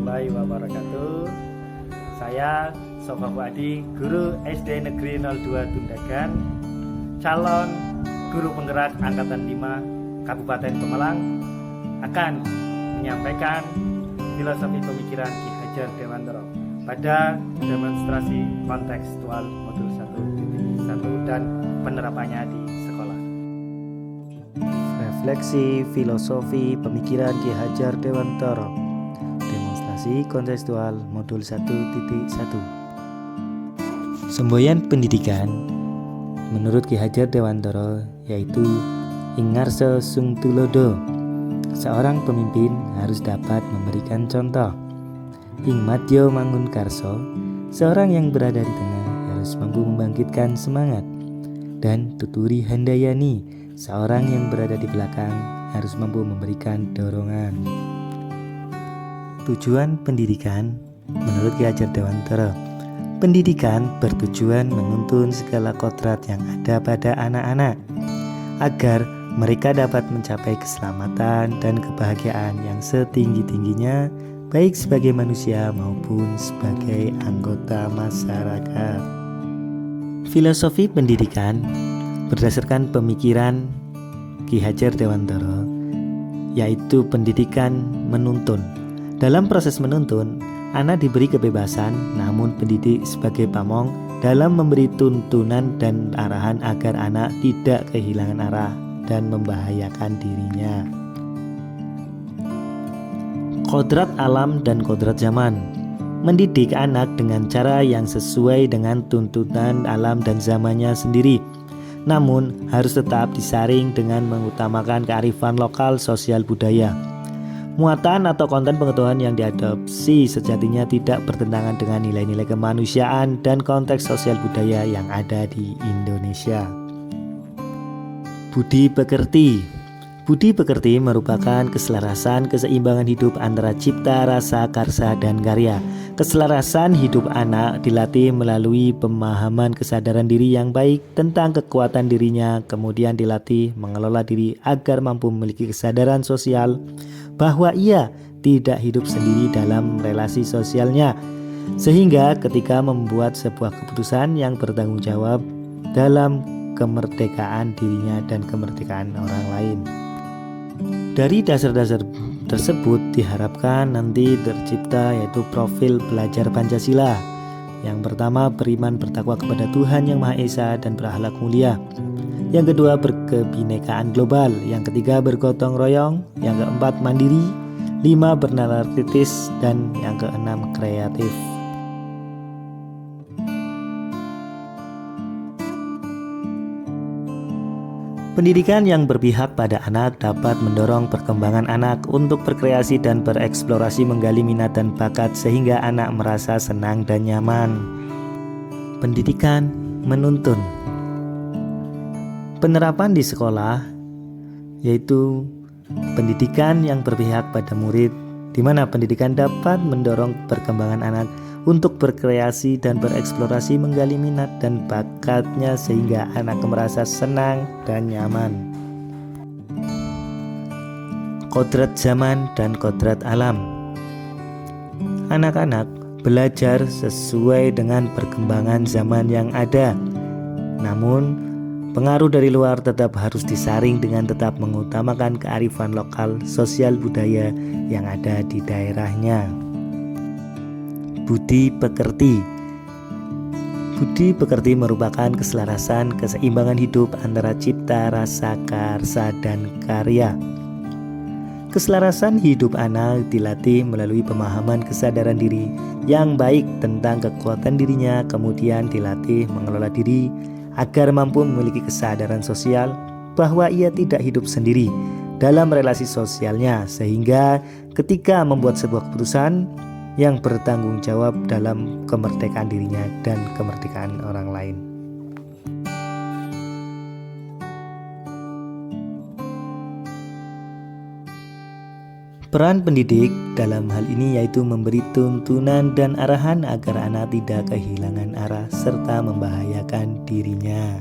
warahmatullahi wabarakatuh. Saya Sofa Fuadi, guru SD Negeri 02 Tundagan, calon guru penggerak Angkatan 5 Kabupaten Pemalang, akan menyampaikan filosofi pemikiran Ki Hajar Dewantara pada demonstrasi kontekstual modul 1.1 dan penerapannya di sekolah. Refleksi filosofi pemikiran Ki Hajar Dewantara. Demonstrasi kontekstual modul 1.1. Semboyan pendidikan menurut Ki Hajar Dewantara yaitu Ingarso Sung Tulodo. Seorang pemimpin harus dapat memberikan contoh. Ing Madya Mangun Karso, seorang yang berada di tengah harus mampu membangkitkan semangat. Dan Tuturi Handayani, seorang yang berada di belakang harus mampu memberikan dorongan. Tujuan pendidikan menurut Ki Hajar Dewantara. Pendidikan bertujuan menuntun segala kodrat yang ada pada anak-anak agar mereka dapat mencapai keselamatan dan kebahagiaan yang setinggi-tingginya, baik sebagai manusia maupun sebagai anggota masyarakat. Filosofi pendidikan berdasarkan pemikiran Ki Hajar Dewantara, yaitu pendidikan menuntun. Dalam proses menuntun, anak diberi kebebasan, namun pendidik sebagai pamong dalam memberi tuntunan dan arahan agar anak tidak kehilangan arah dan membahayakan dirinya. Kodrat alam dan kodrat zaman. Mendidik anak dengan cara yang sesuai dengan tuntutan alam dan zamannya sendiri, namun harus tetap disaring dengan mengutamakan kearifan lokal sosial budaya. Muatan atau konten pengetahuan yang diadopsi sejatinya tidak bertentangan dengan nilai-nilai kemanusiaan dan konteks sosial budaya yang ada di Indonesia. Budi pekerti. Budi pekerti merupakan keselarasan keseimbangan hidup antara cipta, rasa, karsa, dan karya. Keselarasan hidup anak dilatih melalui pemahaman kesadaran diri yang baik tentang kekuatan dirinya, kemudian dilatih mengelola diri agar mampu memiliki kesadaran sosial bahwa ia tidak hidup sendiri dalam relasi sosialnya, sehingga ketika membuat sebuah keputusan yang bertanggung jawab dalam kemerdekaan dirinya dan kemerdekaan orang lain. Dari dasar-dasar tersebut diharapkan nanti tercipta yaitu profil pelajar Pancasila. Yang pertama, beriman bertakwa kepada Tuhan Yang Maha Esa dan berakhlak mulia. Yang kedua, berkebinekaan global. Yang ketiga, bergotong royong. Yang keempat, mandiri. 5, bernalar kritis. Dan yang keenam, kreatif. Pendidikan yang berpihak pada anak dapat mendorong perkembangan anak untuk berkreasi dan bereksplorasi, menggali minat dan bakat sehingga anak merasa senang dan nyaman. Pendidikan menuntun. Penerapan di sekolah yaitu pendidikan yang berpihak pada murid, di mana pendidikan dapat mendorong perkembangan anak untuk berkreasi dan bereksplorasi, menggali minat dan bakatnya sehingga anak merasa senang dan nyaman. Kodrat zaman dan kodrat alam. Anak-anak belajar sesuai dengan perkembangan zaman yang ada, namun pengaruh dari luar tetap harus disaring dengan tetap mengutamakan kearifan lokal sosial budaya yang ada di daerahnya. Budi pekerti. Budi pekerti merupakan keselarasan keseimbangan hidup antara cipta, rasa, karsa, dan karya. Keselarasan hidup anak dilatih melalui pemahaman kesadaran diri yang baik tentang kekuatan dirinya, kemudian dilatih mengelola diri agar mampu memiliki kesadaran sosial bahwa ia tidak hidup sendiri dalam relasi sosialnya, sehingga ketika membuat sebuah keputusan yang bertanggung jawab dalam kemerdekaan dirinya dan kemerdekaan orang lain. Peran pendidik dalam hal ini yaitu memberi tuntunan dan arahan agar anak tidak kehilangan arah serta membahayakan dirinya.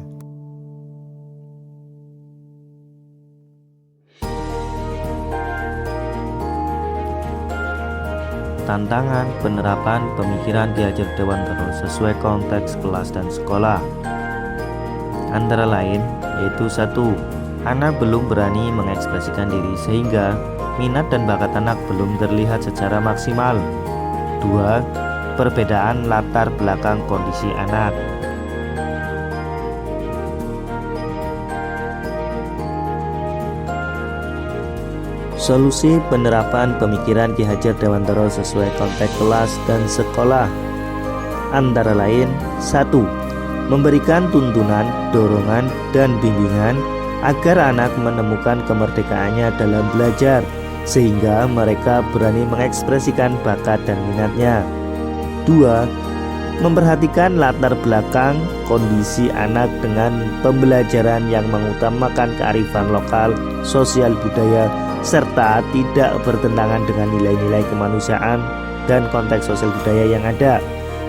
tantangan penerapan pemikiran Ki Hajar Dewantara sesuai konteks kelas dan sekolah. Antara lain yaitu 1. Anak belum berani mengekspresikan diri sehingga minat dan bakat anak belum terlihat secara maksimal. 2. Perbedaan latar belakang kondisi anak. Solusi penerapan pemikiran Ki Hajar Dewantara sesuai konteks kelas dan sekolah antara lain 1. Memberikan tuntunan, dorongan, dan bimbingan agar anak menemukan kemerdekaannya dalam belajar sehingga mereka berani mengekspresikan bakat dan minatnya. 2. Memperhatikan latar belakang kondisi anak dengan pembelajaran yang mengutamakan kearifan lokal, sosial budaya, serta tidak bertentangan dengan nilai-nilai kemanusiaan dan konteks sosial budaya yang ada,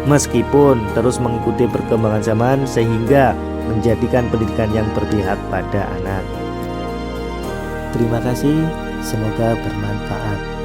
meskipun terus mengikuti perkembangan zaman sehingga menjadikan pendidikan yang berpihak pada anak. Terima kasih, semoga bermanfaat.